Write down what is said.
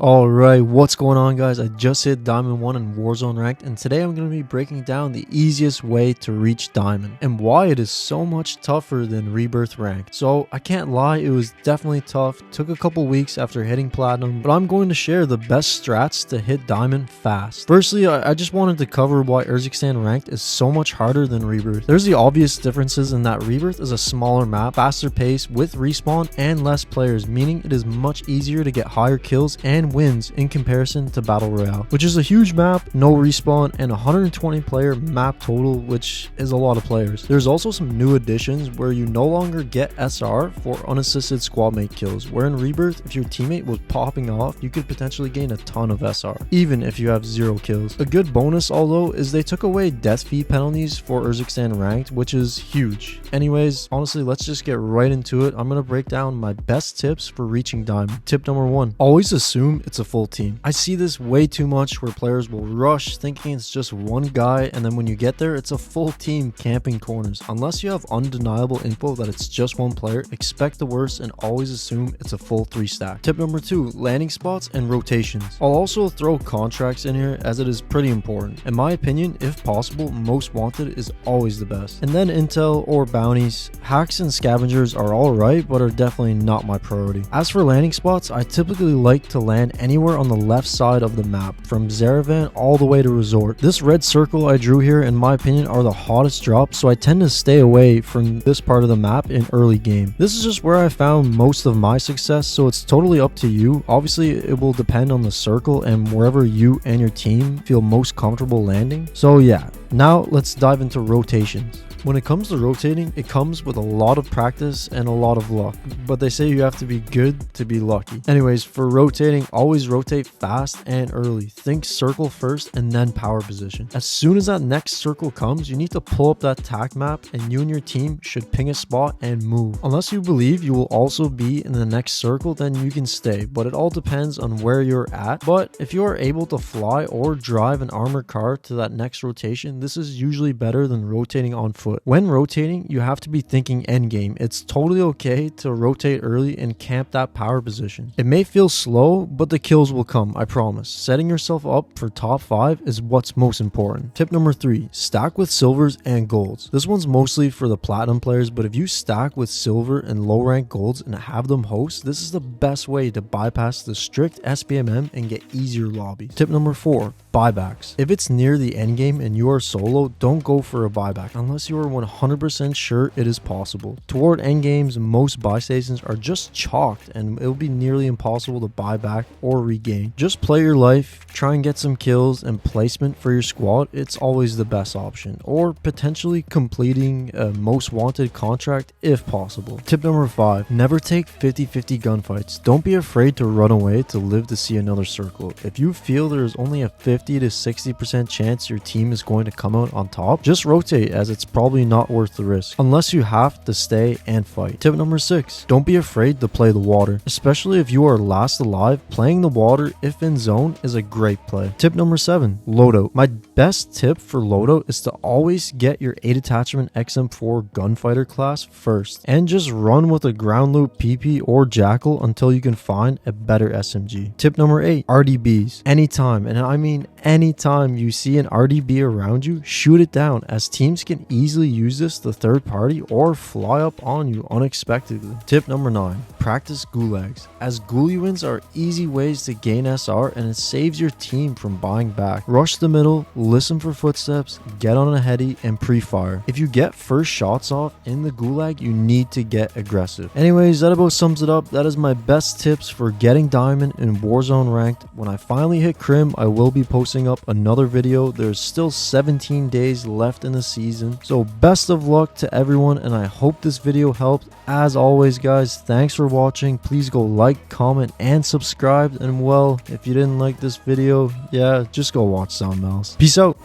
Alright, what's going on guys? I just hit Diamond 1 in Warzone Ranked, and today I'm going to be breaking down the easiest way to reach Diamond and why it is so much tougher than Rebirth Ranked. So I can't lie, it was definitely tough, took a couple weeks after hitting Platinum, but I'm going to share the best strats to hit Diamond fast. Firstly, I just wanted to cover why Urzikstan Ranked is so much harder than Rebirth. There's the obvious differences in that Rebirth is a smaller map, faster pace with respawn, and less players, meaning it is much easier to get higher kills and wins in comparison to Battle Royale, which is a huge map, no respawn, and 120 player map total, which is a lot of players. There's also some new additions where you no longer get SR for unassisted squadmate kills, where in Rebirth, if your teammate was popping off, you could potentially gain a ton of SR, even if you have 0 kills. A good bonus, although, is they took away death fee penalties for Urzikstan Ranked, which is huge. Anyways, honestly, let's just get right into it. I'm going to break down my best tips for reaching Diamond. Tip number 1, always assume it's a full team. I see this way too much where players will rush thinking it's just one guy, and then when you get there, it's a full team camping corners. Unless you have undeniable info that it's just one player, expect the worst and always assume it's a full 3 stack. Tip number 2, landing spots and rotations. I'll also throw contracts in here as it is pretty important. In my opinion, if possible, most wanted is always the best. And then intel or bounties. Hacks and scavengers are alright, but are definitely not my priority. As for landing spots, I typically like to land anywhere on the left side of the map, from Zaravan all the way to Resort. This red circle I drew here, in my opinion, are the hottest drops, so I tend to stay away from this part of the map in early game. This is just where I found most of my success, so it's totally up to you. Obviously, it will depend on the circle and wherever you and your team feel most comfortable landing. So yeah, now let's dive into rotations. When it comes to rotating, it comes with a lot of practice and a lot of luck, but they say you have to be good to be lucky. Anyways, for rotating, always rotate fast and early. Think circle first and then power position. As soon as that next circle comes, you need to pull up that tac map and you and your team should ping a spot and move. Unless you believe you will also be in the next circle, then you can stay, but it all depends on where you're at. But if you are able to fly or drive an armored car to that next rotation, this is usually better than rotating on foot. When rotating, you have to be thinking endgame. It's totally okay to rotate early and camp that power position. It may feel slow, but the kills will come, I promise. Setting yourself up for top 5 is what's most important. Tip number 3, stack with silvers and golds. This one's mostly for the platinum players, but if you stack with silver and low rank golds and have them host, this is the best way to bypass the strict SBMM and get easier lobbies. Tip number 4, buybacks. If it's near the end game and you are solo, don't go for a buyback unless you are 100% sure it is possible. Toward end games, most buy stations are just chalked and it'll be nearly impossible to buy back or regain. Just play your life, try and get some kills and placement for your squad. It's always the best option, or potentially completing a most wanted contract if possible. Tip number 5, never take 50-50 gunfights. Don't be afraid to run away to live to see another circle. If you feel there is only a 50 to 60% chance your team is going to come out on top, just rotate, as it's probably not worth the risk unless you have to stay and fight. Tip number 6, don't be afraid to play the water, especially if you are last alive. Playing the water if in zone is a great play. Tip number 7, loadout. My best tip for loadout is to always get your 8 attachment XM4 gunfighter class first and just run with a ground loop PP or jackal until you can find a better SMG. Tip number 8, RDBs. Anytime, and I mean anytime you see an RDB around you, shoot it down, as teams can easily use this to third party or fly up on you unexpectedly. Tip number 9, practice gulags, as ghoulie wins are easy ways to gain SR and it saves your team from buying back. Rush the middle, listen for footsteps, get on a heady and pre-fire. If you get first shots off in the gulag, you need to get aggressive. Anyways, that about sums it up. That is my best tips for getting diamond in Warzone Ranked. When I finally hit Crim, I will be posting up another video. There's still 17 days left in the season, so best of luck to everyone, and I hope this video helped. As always guys, thanks for watching. Please go like, comment and subscribe, and well, if you didn't like this video, yeah, just go watch something else. Peace out.